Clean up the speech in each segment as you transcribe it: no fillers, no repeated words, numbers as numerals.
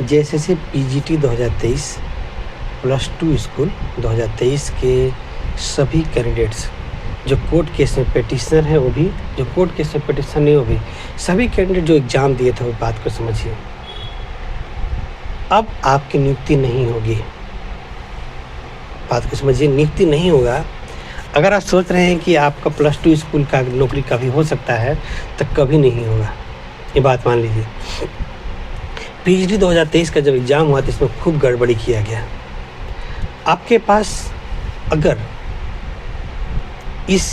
जैसे से PGT 2023 plus two school 2023 के सभी कैंडिडेट्स जो कोर्ट केस में पिटिशनर हैं, वो भी जो कोर्ट केस में पिटिशनर नहीं, वो भी सभी कैंडिडेट जो एग्ज़ाम दिए थे, वो बात को समझिए। अब आपकी नियुक्ति नहीं होगी, बात को समझिए, नियुक्ति नहीं होगा। अगर आप सोच रहे हैं कि आपका प्लस टू स्कूल का नौकरी कभी हो सकता है, तो कभी नहीं होगा, ये बात मान लीजिए। पीजीटी 2023 का जब एग्ज़ाम हुआ तो इसमें खूब गड़बड़ी किया गया। आपके पास अगर इस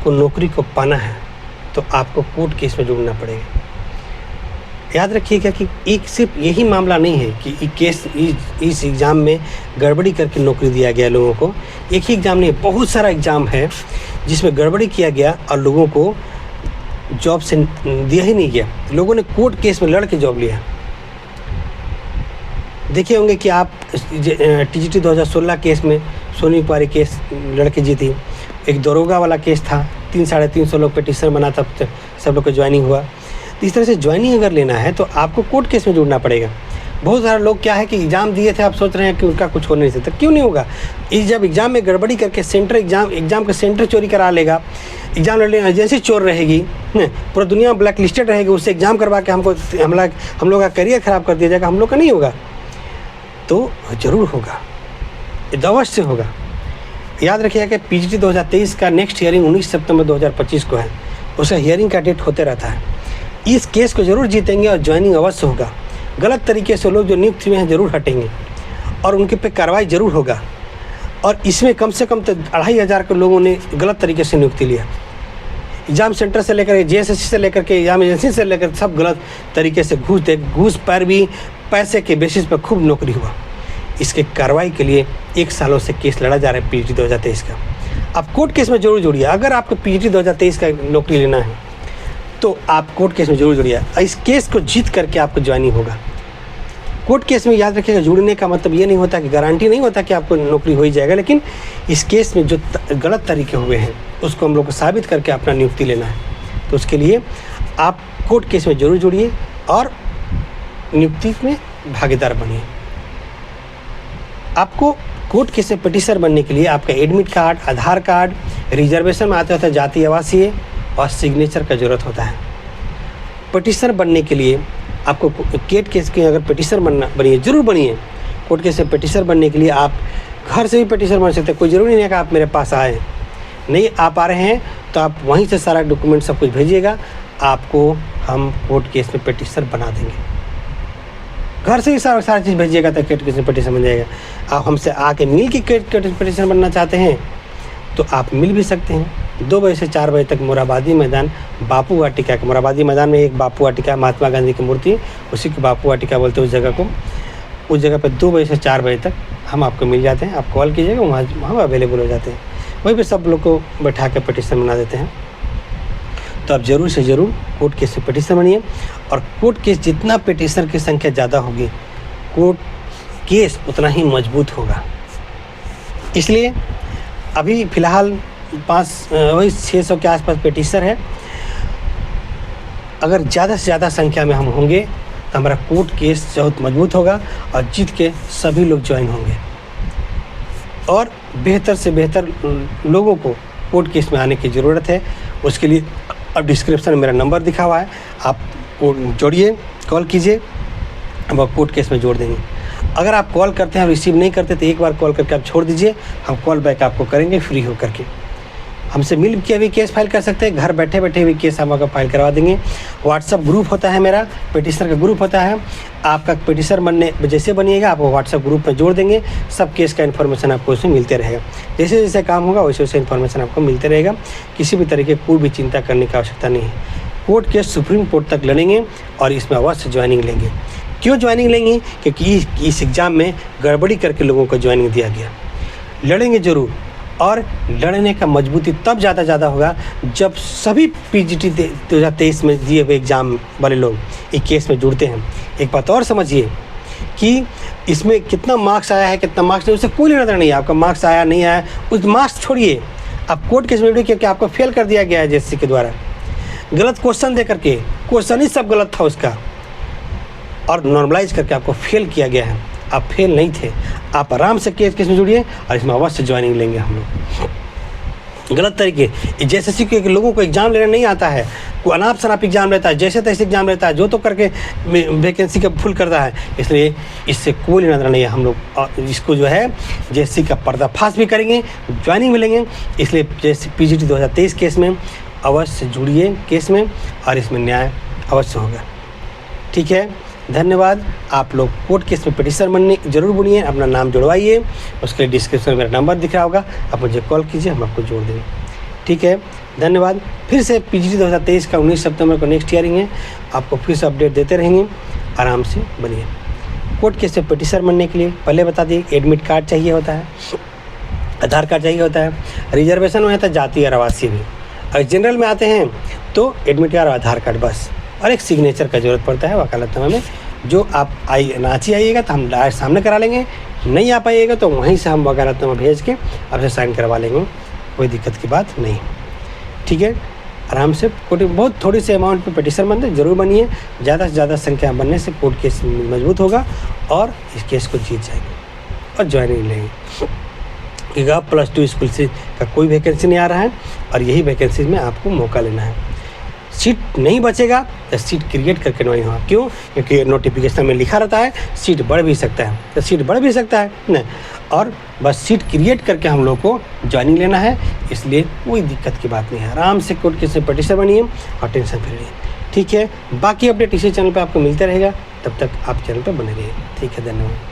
को नौकरी को पाना है तो आपको कोर्ट केस में जुड़ना पड़ेगा। याद रखिएगा कि एक सिर्फ यही मामला नहीं है कि इस एग्ज़ाम में गड़बड़ी करके नौकरी दिया गया लोगों को। एक ही एग्ज़ाम नहीं, बहुत सारा एग्ज़ाम है जिसमें गड़बड़ी किया गया और लोगों को जॉब से दिया ही नहीं गया। लोगों ने कोर्ट केस में लड़ के जॉब लिया। देखे होंगे कि आप टीजीटी 2016 केस में सोनी कुमारी केस लड़के जीती। एक दरोगा वाला केस था, 300-350 लोग पिटिशन बना, तब सब लोग को ज्वाइनिंग हुआ। इस तरह से ज्वाइनिंग अगर लेना है तो आपको कोर्ट केस में जुड़ना पड़ेगा। बहुत सारे लोग क्या है कि एग्ज़ाम दिए थे, आप सोच रहे हैं कि उनका कुछ हो नहीं सकता। क्यों नहीं होगा? जब एग्ज़ाम में गड़बड़ी करके एग्ज़ाम का सेंटर चोरी करा लेगा, एग्ज़ाम लड़ने एजेंसी चोर रहेगी, पूरा दुनिया में ब्लैक लिस्टेड रहेगी, उससे एग्ज़ाम करवा के हम लोग का करियर ख़राब कर दिया जाएगा, हम लोग का नहीं होगा। तो ज़रूर होगा, अवश्य होगा। याद रखिएगा कि पीजीटी 2023 का नेक्स्ट हियरिंग 19 सितंबर 2025 को है। उसका हियरिंग का डेट होते रहता है। इस केस को ज़रूर जीतेंगे और ज्वाइनिंग अवश्य होगा। गलत तरीके से लोग जो नियुक्त हुए हैं ज़रूर हटेंगे और उनके पे कार्रवाई ज़रूर होगा। और इसमें कम से कम तो 2500 के लोगों ने गलत तरीके से नियुक्ति लिया। एग्ज़ाम सेंटर से लेकर जेएसएससी से लेकर के एग्जाम एजेंसी से लेकर सब गलत तरीके से घूस पर भी पैसे के बेसिस पर खूब नौकरी हुआ। इसके कार्रवाई के लिए 1 सालों से केस लड़ा जा रहा है पीजीटी 2023 का। आप कोर्ट केस में जरूर जुड़िए। अगर आपको पीजीटी 2023 का नौकरी लेना है तो आप कोर्ट केस में जरूर जुड़िए। इस केस को जीत करके आपको ज्वाइनिंग होगा। कोर्ट केस में याद रखिएगा, जुड़ने का मतलब ये नहीं होता कि गारंटी नहीं होता कि आपको नौकरी हो ही जाएगा, लेकिन इस केस में जो गलत तरीके हुए हैं उसको हम लोग को साबित करके अपना नियुक्ति लेना है। तो उसके लिए आप कोर्ट केस में जरूर जुड़िए और नियुक्ति में भागीदार बनिए। आपको कोर्ट केस में पिटिशनर बनने के लिए आपका एडमिट कार्ड, आधार कार्ड, रिजर्वेशन में आते होता है जाति आवासीय और सिग्नेचर का ज़रूरत होता है। पिटिशनर बनने के लिए आपको कोर्ट केस के अगर पिटिशनर बनिए, जरूर बनिए। कोर्ट केस में पिटिशनर बनने के लिए आप घर से भी पिटिशनर बन सकते हैं। कोई ज़रूरी नहीं है कि आप मेरे पास आए। नहीं आ पा रहे हैं तो आप वहीं से सारा डॉक्यूमेंट सब कुछ भेजिएगा, आपको हम कोर्ट केस में पिटिशनर बना देंगे। घर से ही सारा चीज़ भेजिएगा तो कोर्ट केस में पिटिशनर बन जाएगा। आप हमसे आके मिल के पिटिशनर बनना चाहते हैं तो आप मिल भी सकते हैं। 2 बजे से 4 बजे तक मोराबादी मैदान, बापू वाटिका के मोराबादी मैदान में एक बापू वाटिका, महात्मा गांधी की मूर्ति, उसी को बापू वाटिका बोलते हैं उस जगह को। उस जगह पर 2 बजे से 4 बजे तक हम आपको मिल जाते हैं। आप कॉल कीजिएगा, वहाँ हम अवेलेबल हो जाते हैं। वहीं पर सब लोग को बैठा के पिटिशन बना देते हैं। तो आप ज़रूर से ज़रूर कोर्ट केस से पिटिशन बनिए। और कोर्ट केस जितना पिटिशनर की संख्या ज़्यादा होगी, कोर्ट केस उतना ही मजबूत होगा। इसलिए अभी फ़िलहाल वही 600 के आसपास पिटिशनर है। अगर ज़्यादा से ज़्यादा संख्या में हम होंगे तो हमारा कोर्ट केस बहुत मजबूत होगा और जीत के सभी लोग ज्वाइन होंगे। और बेहतर से बेहतर लोगों को कोर्ट केस में आने की ज़रूरत है। उसके लिए अब डिस्क्रिप्शन में मेरा नंबर दिखा हुआ है, आप जोड़िए, कॉल कीजिए, हम कोर्ट केस में जोड़ देंगे। अगर आप कॉल करते हैं और रिसीव नहीं करते तो एक बार कॉल करके आप छोड़ दीजिए, हम कॉल बैक आपको करेंगे फ्री हो करके। हमसे मिल के भी केस फाइल कर सकते हैं, घर बैठे बैठे भी केस हम आपका फाइल करवा देंगे। व्हाट्सअप ग्रुप होता है, मेरा पिटिशनर का ग्रुप होता है। आपका पिटिशनर बनने जैसे बनिएगा आपको व्हाट्सअप ग्रुप में जोड़ देंगे। सब केस का इन्फॉर्मेशन आपको उसमें मिलते रहेगा। जैसे जैसे काम होगा वैसे वैसे इन्फॉर्मेशन आपको मिलते रहेगा। किसी भी तरीके की कोई भी चिंता करने की आवश्यकता नहीं है। कोर्ट केस सुप्रीम कोर्ट तक लड़ेंगे और इसमें अवश्य ज्वाइनिंग लेंगे। क्यों ज्वाइनिंग लेंगे? क्योंकि इस एग्ज़ाम में गड़बड़ी करके लोगों को ज्वाइनिंग दिया गया। लड़ेंगे ज़रूर, और लड़ने का मजबूती तब ज़्यादा होगा जब सभी पीजीटी 2023 में दिए हुए एग्ज़ाम वाले लोग एक केस में जुड़ते हैं। एक बात और समझिए कि इसमें कितना मार्क्स आया है, कितना मार्क्स नहीं, उससे कोई लेना देना नहीं है। आपका मार्क्स आया नहीं आया, उस मार्क्स छोड़िए। आप कोर्ट केस में जुड़िए क्योंकि आपको फेल कर दिया गया है जेएसएससी के द्वारा। गलत क्वेश्चन दे करके, क्वेश्चन ही सब गलत था उसका। और नॉर्मलाइज करके आपको फेल किया गया है, आप फेल नहीं थे, आप आराम से केस में जुड़िए और इसमें अवश्य ज्वाइनिंग लेंगे हम लोग। गलत तरीके JSSC के लोगों को एग्ज़ाम लेना नहीं आता है, कोई अनाप शनाप एग्ज़ाम लेता है, जैसे तैसे एग्ज़ाम लेता है, जो तो करके वैकेंसी का फुल करता है, इसलिए इससे कोई लेना देना नहीं है। हम लोग इसको जो है JSSC का पर्दाफाश भी करेंगे, ज्वाइनिंग मिलेंगे। इसलिए जैसे PGT 2023 केस में अवश्य जुड़िए केस में और इसमें न्याय अवश्य होगा। ठीक है, धन्यवाद। आप लोग कोर्ट केस में पिटिशन बनने जरूर बनिए, अपना नाम जुड़वाइए, उसके डिस्क्रिप्शन में मेरा नंबर दिख रहा होगा, आप मुझे कॉल कीजिए, हम आपको जोड़ देंगे। ठीक है, धन्यवाद। फिर से PGT 2023 का 19 सितंबर को नेक्स्ट हियरिंग है, आपको फिर से अपडेट देते रहेंगे, आराम से बनिए। कोर्ट केस में पिटिशन बनने के लिए पहले बता दिए एडमिट कार्ड चाहिए होता है, आधार कार्ड चाहिए होता है, रिजर्वेशन में आता है जाति और आवासीय भी। अगर जनरल में आते हैं तो एडमिट कार्ड और आधार कार्ड बस, और एक सिग्नेचर का ज़रूरत पड़ता है वकालतनामा में। जो आप नाची आइएगा तो हम डायरेक्ट सामने करा लेंगे, नहीं आ पाइएगा तो वहीं से हम वकालतनामा भेज के आपसे साइन करवा लेंगे, कोई दिक्कत की बात नहीं। ठीक है, आराम से कोर्ट बहुत थोड़ी सी अमाउंट पे पिटिशन बनते जरूर बनिए, ज़्यादा से ज़्यादा संख्या बनने से कोर्ट केस मजबूत होगा और इस केस को जीत जाएंगे और ज्वाइनिंग लेंगे। क्योंकि अब +2 स्कूल से का कोई वैकेंसी नहीं आ रहा है और यही वैकेंसी में आपको मौका लेना है। सीट नहीं बचेगा तो सीट क्रिएट करके नहीं होगा। क्यों? क्योंकि नोटिफिकेशन में लिखा रहता है सीट बढ़ भी सकता है, तो सीट बढ़ भी सकता है नहीं, और बस सीट क्रिएट करके हम लोग को ज्वाइनिंग लेना है, इसलिए कोई दिक्कत की बात नहीं है। आराम से कोर्ट केस में पिटिशन बनिए और टेंशन फ्री रहिए। ठीक है, बाकी अपडेट इसी चैनल पर आपको मिलते रहेगा, तब तक आप चैनल पर बने रहिए। ठीक है, धन्यवाद।